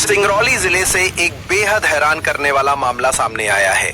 सिंगरौली जिले से एक बेहद हैरान करने वाला मामला सामने आया है,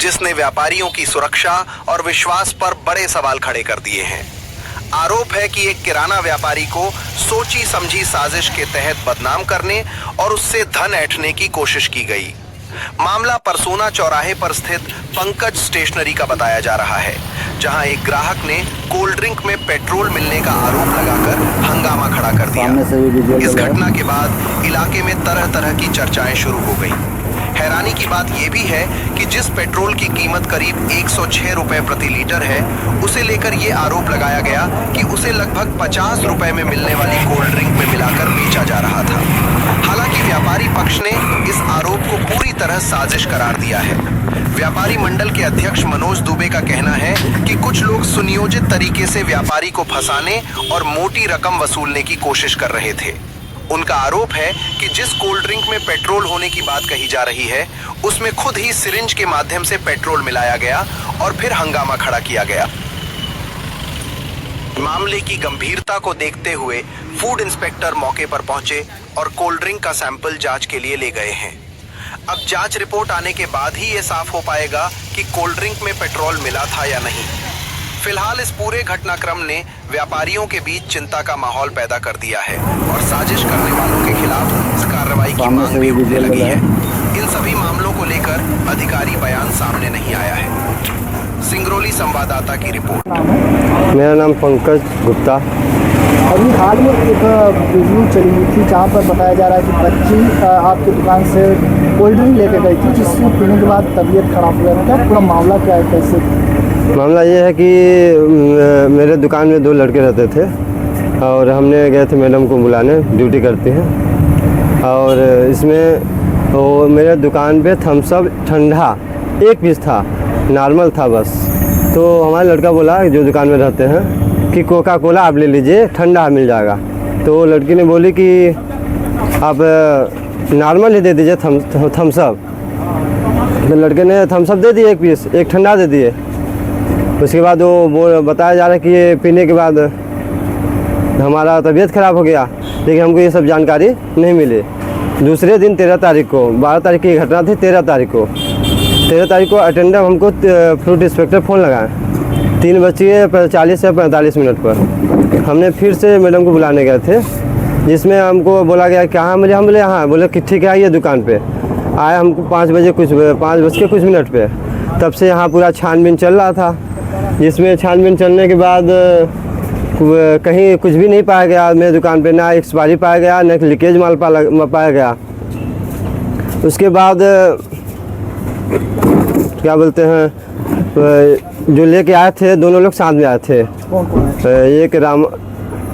जिसने व्यापारियों की सुरक्षा और विश्वास पर बड़े सवाल खड़े कर दिए हैं। आरोप है कि एक किराना व्यापारी को सोची समझी साजिश के तहत बदनाम करने और उससे धन ऐंठने की कोशिश की गई। मामला परसोना चौराहे पर स्थित पंकज स्टेशनरी का बताया जा रहा है, जहां एक ग्राहक ने कोल्ड ड्रिंक में पेट्रोल मिलने का आरोप लगाकर हंगामा खड़ा कर दिया। इस घटना के बाद इलाके में तरह तरह की चर्चाएं शुरू हो गई। हैरानी की बात यह भी है कि जिस पेट्रोल की कीमत करीब 106 रुपए प्रति लीटर है, उसे लेकर यह आरोप लगाया गया कि उसे लगभग 50 रुपए में मिलने वाली कोल्ड ड्रिंक में मिलाकर बेचा जा रहा था। हालांकि व्यापारी पक्ष ने इस आरोप को पूरी तरह साजिश करार दिया है। व्यापारी मंडल के अध्यक्ष मनोज दुबे का कहना है कि कुछ लोग सुनियोजित तरीके से व्यापारी को फंसाने और मोटी रकम वसूलने की कोशिश कर रहे थे। उनका आरोप है कि जिस कोल्ड ड्रिंक में पेट्रोल होने की बात कही जा रही है, उसमें खुद ही सिरिंज के माध्यम से पेट्रोल मिलाया गया और फिर हंगामा खड़ा किया गया। मामले की गंभीरता को देखते हुए फूड इंस्पेक्टर मौके पर पहुंचे और कोल्ड ड्रिंक का सैंपल जांच के लिए ले गए हैं। अब जांच रिपोर्ट आने के बाद ही ये साफ हो पाएगा कि कोल्ड ड्रिंक में पेट्रोल मिला था या नहीं। फिलहाल इस पूरे घटनाक्रम ने व्यापारियों के बीच चिंता का माहौल पैदा कर दिया है और साजिश करने वालों के खिलाफ कार्रवाई की मांग भी उठने लगी है। इन सभी मामलों को लेकर अधिकारी बयान सामने नहीं आया है। सिंगरौली संवाददाता की रिपोर्ट। मेरा नाम पंकज गुप्ता। अभी हाल में एक वीडियो चली हुई थी जहाँ पर बताया जा रहा है कि बच्ची आपकी दुकान से कोल्ड ड्रिंक लेके गई थी, जिससे पीने के बाद तबीयत खराब हो गया। क्या पूरा मामला क्या है, कैसे? मामला ये है कि मेरे दुकान में 2 लड़के रहते थे और हमने गए थे मैडम को बुलाने, ड्यूटी करती हैं। और इसमें वो मेरे दुकान पे थम्स अप ठंडा 1 पीस था, नॉर्मल था बस। तो हमारा लड़का बोला जो दुकान में रहते हैं कि कोका कोला आप ले लीजिए, ठंडा मिल जाएगा। तो लड़की ने बोली कि आप नॉर्मल ही दे दीजिए थम्स अप। तो लड़के ने थम्स अप दे दिए 1 पीस, 1 ठंडा दे दिए। उसके बाद वो बताया जा रहा है कि ये पीने के बाद हमारा तबीयत ख़राब हो गया, लेकिन हमको ये सब जानकारी नहीं मिली। दूसरे दिन 13 तारीख को, 12 तारीख की घटना थी, 13 तारीख को अटेंडर हमको फ्रूट इंस्पेक्टर फ़ोन लगाए 3:40 से 45 मिनट पर। हमने फिर से मैडम को बुलाने गए थे, जिसमें हमको बोला गया कहाँ, हम बोले हाँ, बोले कि ठीक है आइए दुकान पे। आए हमको 5 बज के कुछ मिनट पे। तब से यहाँ पूरा छानबीन चल रहा था, जिसमें छानबीन चलने के बाद कहीं कुछ भी नहीं पाया गया मेरे दुकान पे, ना एक्सपायरी पाया गया, ना लीकेज माल पाया गया। उसके बाद क्या बोलते हैं, जो लेके आए थे दोनों लोग साथ में आए थे। एक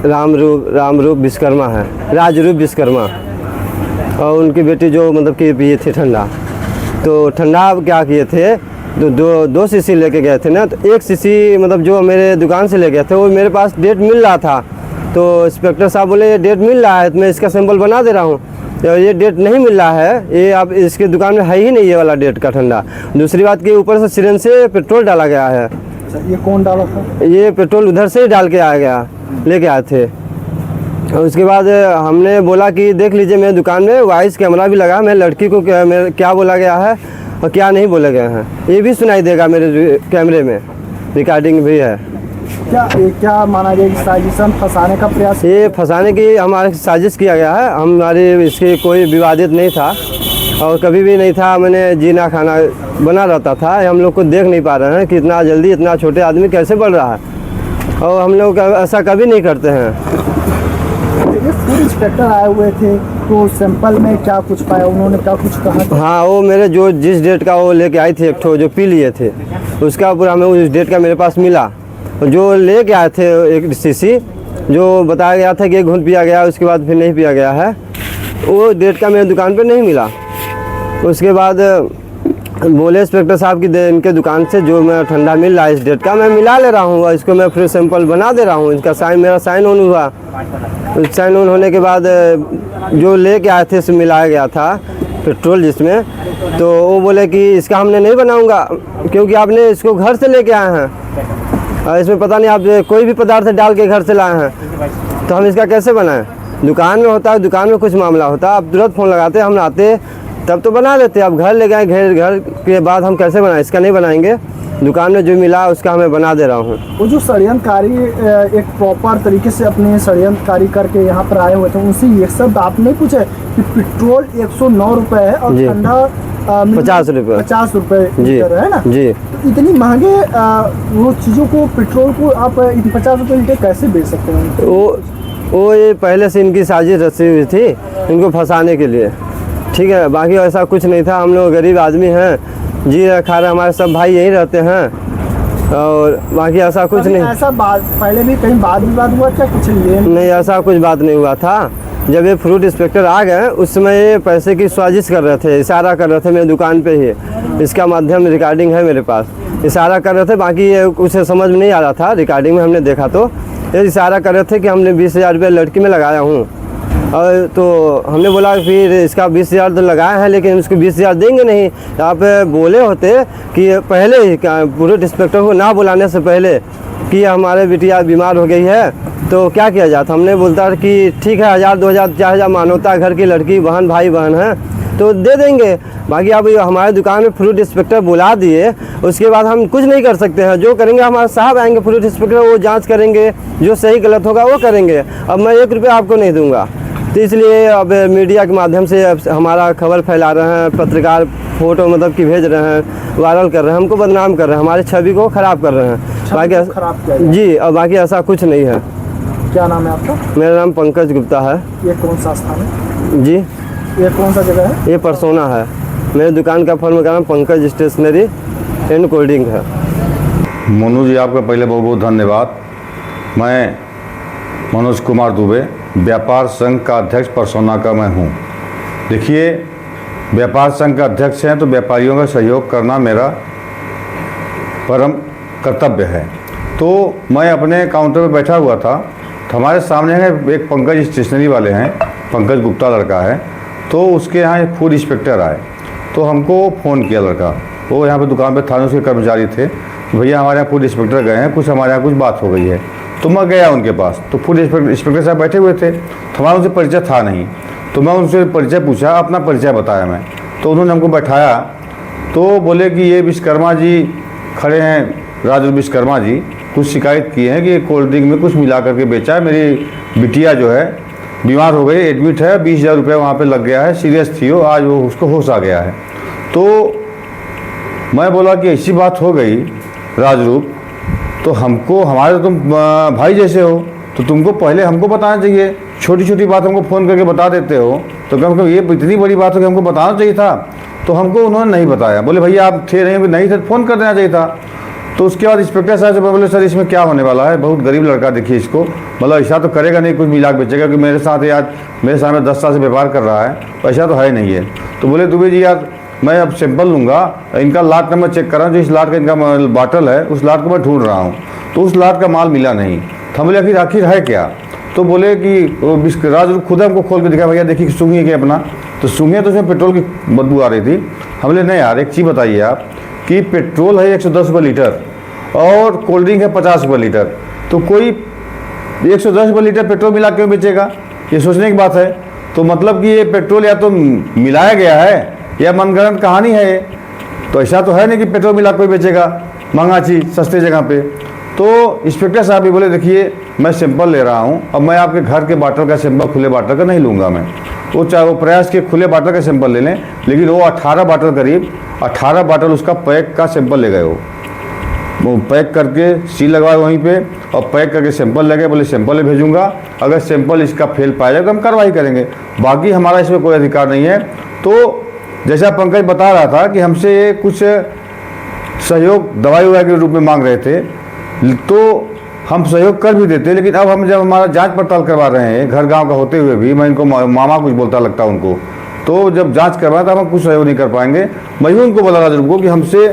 रामरूप विश्वकर्मा है, राजरूप विश्वकर्मा, और उनकी बेटी जो मतलब कि पिए थे ठंडा। तो ठंडा क्या किए थे, दो शीशी लेके गए थे ना। तो 1 शीशी मतलब जो मेरे दुकान से ले गए थे, वो मेरे पास डेट मिल रहा था। तो इंस्पेक्टर साहब बोले ये डेट मिल रहा है तो मैं इसका सैंपल बना दे रहा हूँ। तो ये डेट नहीं मिल रहा है, ये अब इसके दुकान में है ही नहीं ये वाला डेट का ठंडा। दूसरी बात कि ऊपर से सिरेंज से पेट्रोल डाला गया है। ये कौन डाला था? ये पेट्रोल उधर से ही डाल के आ गया, लेके आए थे। और उसके बाद हमने बोला कि देख लीजिए मेरे दुकान में वॉइस कैमरा भी लगा, मैं लड़की को क्या बोला गया है और क्या नहीं बोले गए हैं ये भी सुनाई देगा, मेरे कैमरे में रिकॉर्डिंग भी है। क्या माना गया कि साजिशन फंसाने का प्रयास? ये फंसाने की हमारे साजिश किया गया है। हमारी इसकी कोई विवादित नहीं था और कभी भी नहीं था। मैंने जीना खाना बना रहता था। हम लोग को देख नहीं पा रहे हैं कि इतना जल्दी इतना छोटे आदमी कैसे बढ़ रहा है, और हम लोग ऐसा कभी नहीं करते हैं। फूड इंस्पेक्टर आए हुए थे तो सैंपल में क्या कुछ पाया, उन्होंने क्या कुछ कहा? हाँ, वो मेरे जो जिस डेट का वो लेके आई थी एक ठो जो पी लिए थे, उसका पूरा हमें उस डेट का मेरे पास मिला। जो लेके आए थे 1 शीशी, जो बताया गया था कि 1 घूंट पिया गया, उसके बाद फिर नहीं पिया गया है, वो डेट का मेरे दुकान पे नहीं मिला। उसके बाद बोले इंस्पेक्टर साहब की इनके दुकान से जो मैं ठंडा मिल रहा है इस डेट का मैं मिला ले रहा हूँ, इसको मैं फिर सैंपल बना दे रहा हूँ। इसका मेरा साइन ऑन हुआ। साइन ऑन होने के बाद जो लेके आए थे इसमें मिलाया गया था पेट्रोल जिसमें, तो वो बोले कि इसका हमने नहीं बनाऊंगा क्योंकि आपने इसको घर से लेके आए हैं और इसमें पता नहीं आप कोई भी पदार्थ डाल के घर से लाए हैं, तो हम इसका कैसे बनाएं। दुकान में होता है, दुकान में कुछ मामला होता है, आप तुरंत फ़ोन लगाते, हम आते तब तो बना देते। अब घर ले गए, घर के बाद हम कैसे बनाएं? इसका नहीं बनाएंगे। दुकान में जो मिला उसका हमें बना दे रहा हूँ। वो जो षड्यंत्रकारी एक प्रॉपर तरीके से अपने षड्यंत्रकारी करके यहाँ पर आए हुए थे, उनसे ये सब आपने पूछा कि पेट्रोल 109 रुपये है और ठंडा 50 रुपये 50 रुपये लीटर है ना जी। तो इतनी महंगे वो चीज़ों को, पेट्रोल को आप 50 रुपये लीटर कैसे बेच सकते हैं? वो ये पहले से इनकी साजिश रची हुई थी इनको फंसाने के लिए, ठीक है। बाकी ऐसा कुछ नहीं था। हम लोग गरीब आदमी हैं, जी खा रहे, हमारे सब भाई यहीं रहते हैं और बाकी ऐसा कुछ नहीं। ऐसा बात पहले भी कहीं बात विवाद हुआ क्या? कुछ नहीं, ऐसा कुछ बात नहीं हुआ था। जब ये फ्रूट इंस्पेक्टर आ गए उस समय ये पैसे की साजिश कर रहे थे, इशारा कर रहे थे मेरी दुकान पे ही। इसका माध्यम रिकॉर्डिंग है मेरे पास, इशारा कर रहे थे। बाकी ये कुछ समझ में नहीं आ रहा था, रिकॉर्डिंग में हमने देखा तो ये इशारा कर रहे थे कि हमने 20,000 रुपये लड़की में लगाया हूँ। और तो हमने बोला फिर इसका 20,000 तो लगाए हैं लेकिन उसको 20,000 देंगे नहीं। यहाँ पे बोले होते कि पहले ही फ्रूट इंस्पेक्टर को ना बुलाने से पहले कि हमारे बिटिया बीमार हो गई है तो क्या किया जाता। हमने बोलता कि ठीक है 1,000 2,000 4,000 मानवता, घर की लड़की बहन भाई बहन है तो दे देंगे। बाकी अब हमारे दुकान में फ्रूट इंस्पेक्टर बुला दिए, उसके बाद हम कुछ नहीं कर सकते हैं। जो करेंगे हमारे साहब आएंगे फ्रूट इंस्पेक्टर, वो जांच करेंगे, जो सही गलत होगा वो करेंगे। अब मैं 1 रुपया आपको नहीं दूंगा। तो इसलिए अब मीडिया के माध्यम से हमारा खबर फैला रहे हैं, पत्रकार फ़ोटो मतलब कि भेज रहे हैं, वायरल कर रहे हैं, हमको बदनाम कर रहे हैं, हमारी छवि को ख़राब कर रहे हैं। बाकी खराब किया जी, और बाकी ऐसा कुछ नहीं है। क्या नाम है आपका? मेरा नाम पंकज गुप्ता है। ये कौन सा स्थान है जी, ये कौन सा जगह है? ये परसोना है। मेरे दुकान का फर्म का नाम पंकज स्टेशनरी एंड कोल्डिंग है। मोनू जी, आपका पहले बहुत बहुत धन्यवाद। मैं मनोज कुमार दुबे, व्यापार संघ का अध्यक्ष परसोना का मैं हूँ। देखिए, व्यापार संघ का अध्यक्ष हैं तो व्यापारियों का सहयोग करना मेरा परम कर्तव्य है। तो मैं अपने काउंटर पर बैठा हुआ था तो हमारे सामने है एक पंकज स्टेशनरी वाले हैं, पंकज गुप्ता लड़का है। तो उसके यहाँ एक फूड इंस्पेक्टर आए तो हमको फ़ोन किया लड़का, वो यहाँ पे दुकान पे थाने के कर्मचारी थे। भैया हमारे यहाँ फूड इंस्पेक्टर गए हैं, कुछ हमारे यहाँ कुछ बात हो गई है। तो मैं गया उनके पास, तो फूड इंस्पेक्टर साहब बैठे हुए थे, तो हमारा उनसे परिचय था नहीं। तो मैं उनसे परिचय पूछा, अपना परिचय बताया मैं। तो उन्होंने हमको बैठाया तो बोले कि ये विश्वकर्मा जी खड़े हैं, राजू विश्वकर्मा जी, कुछ शिकायत की है कि कोल्ड ड्रिंक में कुछ मिला करके बेचा है। मेरी बिटिया जो है बीमार हो गई, एडमिट है, 20,000 रुपये वहाँ पे लग गया है, सीरियस थी वो, आज वो उसको होश आ गया है। तो मैं बोला कि ऐसी बात हो गई राजरूप, तो हमको, हमारे तुम भाई जैसे हो तो तुमको पहले हमको बताना चाहिए। छोटी छोटी बात हमको फ़ोन करके बता देते हो तो कम से कम ये इतनी बड़ी बात हो कि हमको बताना चाहिए था। तो हमको उन्होंने नहीं बताया, बोले भैया आप थे नहीं थे, फ़ोन कर देना चाहिए था। तो उसके बाद इंस्पेक्टर साहब से बोले सर इसमें क्या होने वाला है, बहुत गरीब लड़का, देखिए इसको, मतलब ऐसा तो करेगा नहीं कुछ मिला बेचेगा, कि मेरे साथ आज मेरे सामने 10 साल से व्यापार कर रहा है, ऐसा तो है नहीं है। तो बोले दुबे जी यार मैं अब सैंपल लूँगा, इनका लाट नंबर चेक कर रहा हूँ, जो इस लाट का इनका बाटल है उस लाट को मैं ढूंढ रहा हूँ, तो उस लाट का माल मिला नहीं। तो हम बोले आखिर है क्या? तो बोले कि राज खुद हमको खोल के दिखा, भैया देखिए सूंघिए क्या अपना। तो सूंघिए तो उसमें पेट्रोल की बदबू आ रही थी। हम बोले नहीं यार, एक चीज़ बताइए आप कि पेट्रोल है 110 रुपये लीटर और कोल्ड ड्रिंक है 50 रुपये लीटर, तो कोई 110 रुपये लीटर पेट्रोल मिला क्यों बेचेगा? ये सोचने की बात है। तो मतलब कि ये पेट्रोल या तो मिलाया गया है या मनगढ़ंत कहानी है ये। तो ऐसा तो है नहीं कि पेट्रोल मिला कोई बेचेगा महंगा चीज़ सस्ते जगह पे। तो इंस्पेक्टर साहब भी बोले देखिए मैं सैंपल ले रहा हूँ, अब मैं आपके घर के बाटल का सैंपल खुले बाटल का नहीं लूँगा मैं। वो चाहे वो प्रयास के खुले बाटल का सैंपल ले लें, लेकिन वो 18 बाटल करीब 18 बाटल उसका पैक का सैंपल ले गए। वो पैक करके सील लगवाए वहीं पे और पैक करके सैंपल लगे, बोले सैंपल भेजूंगा, अगर सैंपल इसका फेल पाया जाए तो हम कार्रवाई करेंगे, बाकी हमारा इसमें कोई अधिकार नहीं है। तो जैसा पंकज बता रहा था कि हमसे कुछ सहयोग दवाई ववाई के रूप में मांग रहे थे, तो हम सहयोग कर भी देते, लेकिन अब हम जब हमारा जांच पड़ताल करवा रहे हैं घर गांव का होते हुए भी, मैं इनको मामा कुछ बोलता लगता उनको, तो जब जांच करवाएं तो हम कुछ सहयोग नहीं कर पाएंगे। मैं भी उनको बोला राजू को कि हमसे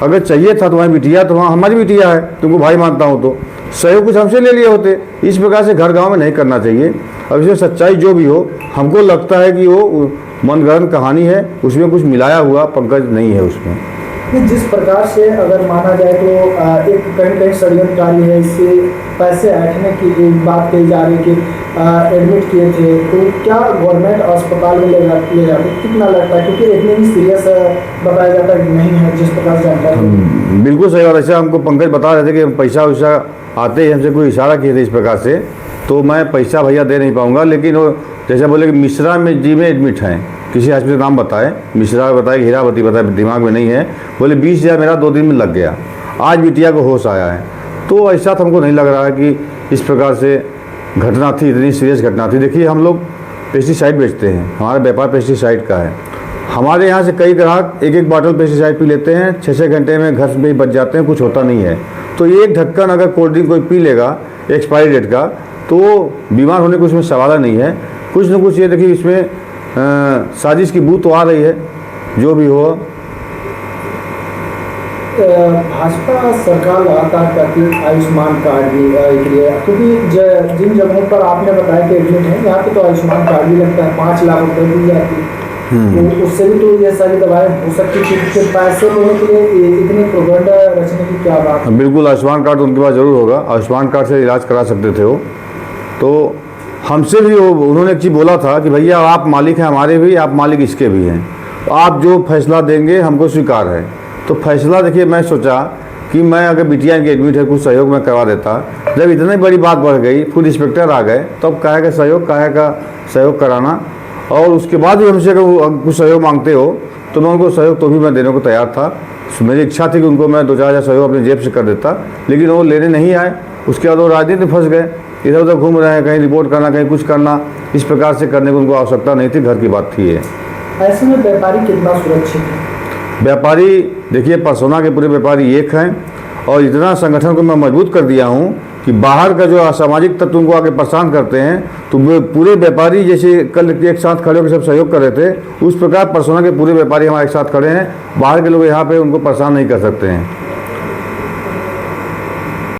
अगर चाहिए था तुम्हारी बिटिया, तो वहाँ हमारी बिटिया है, तुमको भाई मानता हूँ, तो सहयोग कुछ हमसे ले लिए होते। इस प्रकार से घर गांव में नहीं करना चाहिए। अब इसमें सच्चाई जो भी हो, हमको लगता है कि वो मनगढ़ंत कहानी है, उसमें कुछ मिलाया हुआ पंकज नहीं है उसमें। जिस प्रकार से अगर माना जाए तो एक कहीं कहीं षड्यंत्रकारी है, इससे पैसे ऐंठने की बात कही जा रही है कि एडमिट किए थे, तो क्या गवर्नमेंट अस्पताल में ले जाते कितना लगता है, क्योंकि इतने भी सीरियस बताया जाता है कि नहीं है जिस प्रकार से जानकारी। बिल्कुल सही बात। ऐसा हमको पंकज बता रहे थे कि पैसा वैसा आते ही हमसे कोई इशारा किए थे इस प्रकार से, तो मैं पैसा भैया दे नहीं पाऊंगा, लेकिन वो जैसे बोले कि मिश्रा में जी में एडमिट हैं, किसी हॉस्पिटल नाम बताए, मिश्रा बताए, हीरावती बताए, दिमाग में नहीं है, बोले 20,000 मेरा 2 दिन में लग गया, आज बिटिया को होश आया है। तो ऐसा तो हमको नहीं लग रहा है कि इस प्रकार से घटना थी, इतनी सीरियस घटना थी। देखिए हम लोग पेस्टिसाइड बेचते हैं, हमारा व्यापार पेस्टिसाइड का है। हमारे यहाँ से कई ग्राहक एक बॉटल पेस्टिसाइड पी लेते हैं, 6-6 घंटे में घर में ही बच जाते हैं, कुछ होता नहीं है। तो एक ढक्कन अगर कोल्ड ड्रिंक कोई पी लेगा एक्सपायरी डेट का, तो बीमार होने को उसमें सवाल नहीं है। कुछ न कुछ ये देखिए इसमें साजिश की बू तो आ रही है, जो भी हो। भाजपा सरकार लगातार कहती है आयुष्मान कार्ड भी के लिए, क्योंकि जिन जगहों पर आपने बताया कि एडमिट है यहाँ पे तो आयुष्मान कार्ड भी लगता है, 5 लाख रुपए दी जाती है, तो उससे भी तो ये सारी दवाएं हो सकती थी। पैसे लेने के लिए इतनी प्रोग्राम रचने की क्या बात है? बिल्कुल आयुष्मान कार्ड उनके पास जरूर होगा, आयुष्मान कार्ड से इलाज करा सकते थे वो। तो हमसे भी उन्होंने एक चीज़ बोला था कि भैया आप मालिक हैं हमारे भी, आप मालिक इसके भी हैं, आप जो फैसला देंगे हमको स्वीकार है। तो फैसला देखिए, मैं सोचा कि मैं अगर बिटिया की एडमिट है कुछ सहयोग मैं करवा देता। जब इतनी बड़ी बात बढ़ गई, फूड इंस्पेक्टर आ गए, तब काहे का सहयोग कराना, और उसके बाद भी हमसे अगर कुछ सहयोग मांगते हो तो मैं उनको सहयोग तो भी मैं देने को तैयार था। मेरी इच्छा थी कि उनको मैं 2-4 हज़ार सहयोग अपनी जेब से कर देता, लेकिन वो लेने नहीं आए। उसके बाद वो राजनीति में फंस गए, इधर उधर घूम रहे हैं, कहीं रिपोर्ट करना, कहीं कुछ करना, इस प्रकार से करने की उनको आवश्यकता नहीं थी, घर की बात थी ये। ऐसे में व्यापारी कितना सुरक्षित है? व्यापारी देखिए, परसोना के पूरे व्यापारी एक हैं, और इतना संगठन को मैं मजबूत कर दिया हूँ कि बाहर का जो असामाजिक तत्व उनको आके परेशान करते हैं, तो पूरे व्यापारी जैसे कल एक साथ खड़े होकर सब सहयोग कर रहे थे, उस प्रकार परसोना के पूरे व्यापारी हमारे एक साथ खड़े हैं। बाहर के लोग यहाँ पे उनको परेशान नहीं कर सकते हैं।